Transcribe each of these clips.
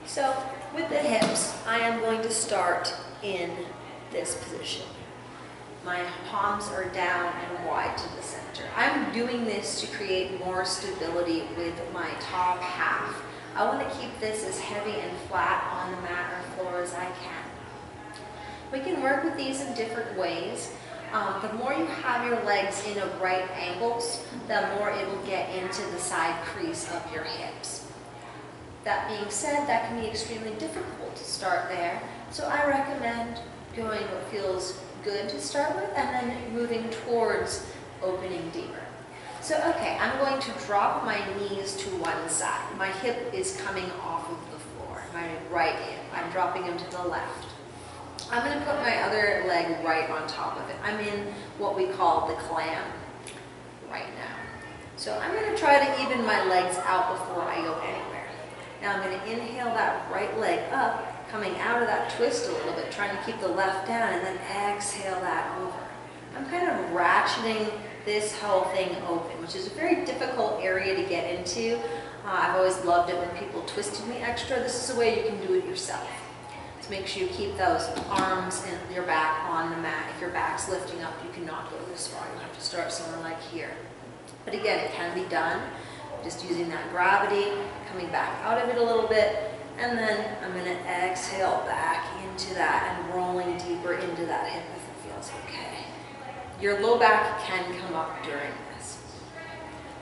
So with the hips, I am going to start in this position. My palms are down and wide to the center. I'm doing this to create more stability with my top half. I want to keep this as heavy and flat on the mat or floor as I can. We can work with these in different ways. The more you have your legs in right angles, the more it will get into the side crease of your hips. That being said, that can be extremely difficult to start there, so I recommend going what feels good to start with and then moving towards opening deeper. So okay, I'm going to drop my knees to one side. My hip is coming off of the floor, my right hip. I'm dropping them to the left. I'm going to put my other leg right on top of it. I'm in what we call the clam right now. So I'm going to try to even my legs out before I go anywhere. Now I'm going to inhale that right leg up, coming out of that twist a little bit, trying to keep the left down, and then exhale that over. I'm kind of ratcheting this whole thing open, which is a very difficult area to get into. I've always loved it when people twisted me extra. This is a way you can do it yourself. So make sure you keep those arms and your back on the mat. If your back's lifting up, you cannot go this far. You'll have to start somewhere like here. But again, it can be done just using that gravity, coming back out of it a little bit, and then I'm going to exhale back into that and rolling deeper into that hip if it feels okay. Your low back can come up during this.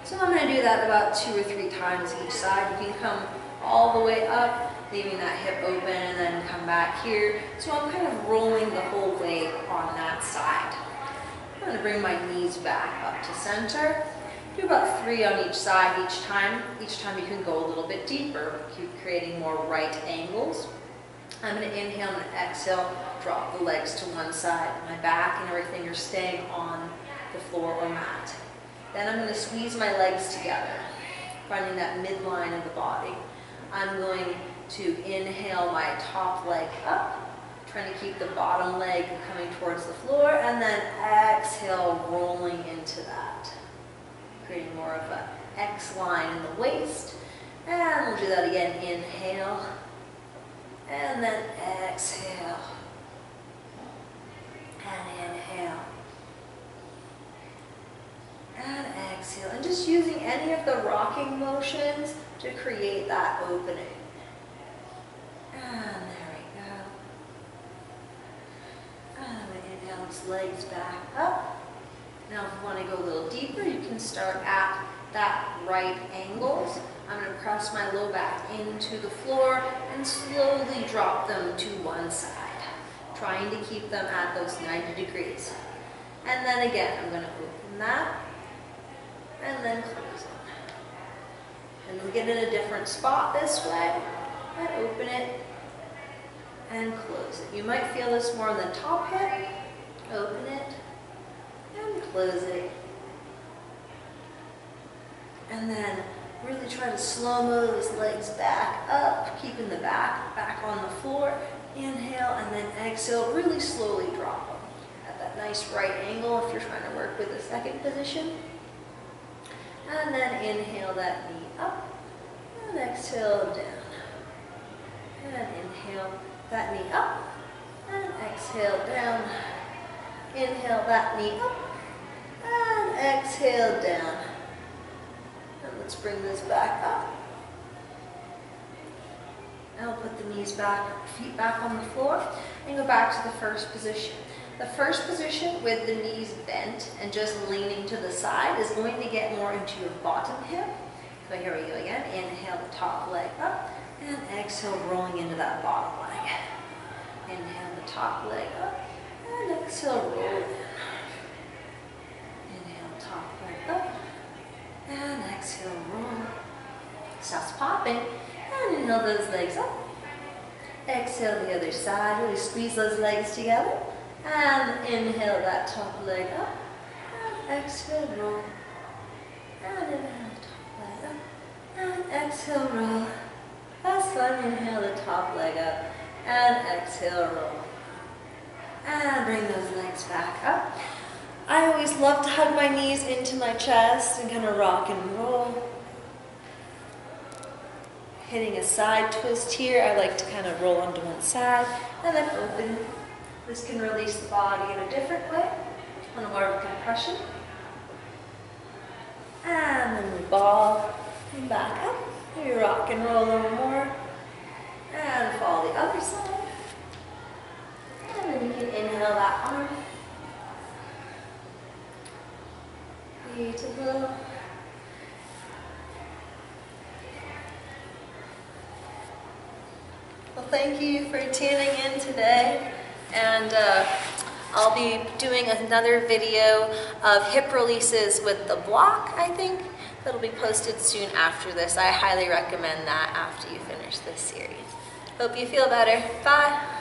So I'm going to do that about 2 or 3 times each side. You can come all the way up, leaving that hip open, and then come back here. So I'm kind of rolling the whole way on that side. I'm going to bring my knees back up to center. Do about 3 on each side each time. Each time you can go a little bit deeper, keep creating more right angles. I'm going to inhale and exhale, drop the legs to one side. My back and everything are staying on the floor or mat. Then I'm going to squeeze my legs together, finding that midline of the body. I'm going to inhale my top leg up, trying to keep the bottom leg coming towards the floor, and then exhale, rolling into that. Creating more of an X line in the waist. And we'll do that again. Inhale. And then exhale. And inhale. And exhale. And just using any of the rocking motions to create that opening. And there we go. And we inhale those legs back up. Now if you want to go a little deeper, you can start at that right angles. I'm going to press my low back into the floor and slowly drop them to one side, trying to keep them at those 90 degrees. And then again, I'm going to open that and then close it. And we'll get in a different spot this way and open it and close it. You might feel this more on the top hip. Open it. And close it. And then really try to slow-mo those legs back up, keeping the back on the floor. Inhale and then exhale, really slowly drop them. At that nice right angle if you're trying to work with the second position. And then inhale that knee up and exhale down. And inhale that knee up and exhale down. Inhale that knee up and exhale down. And let's bring this back up. Now put the knees back, feet back on the floor, and go back to the first position. The first position with the knees bent and just leaning to the side is going to get more into your bottom hip. So here we go again. Inhale the top leg up and exhale rolling into that bottom leg. Inhale the top leg up. And exhale, roll in. Inhale, top leg up. And exhale, roll. Stops popping. And inhale those legs up. Exhale the other side. Really squeeze those legs together. And inhale that top leg up. And exhale, roll. And inhale the top leg up. And exhale, roll. Last one, inhale the top leg up. And exhale, roll. And bring those legs back up. I always love to hug my knees into my chest and kind of rock and roll. hitting a side twist here. I like to kind of roll onto one side and then open. This can release the body in a different way, on a more of a compression. And then we ball and back up. We rock and roll a little more. And follow the other side. And then you can inhale that arm. Beautiful. Well, thank you for tuning in today. And I'll be doing another video of hip releases with the block, I think. That'll be posted soon after this. I highly recommend that after you finish this series. Hope you feel better. Bye.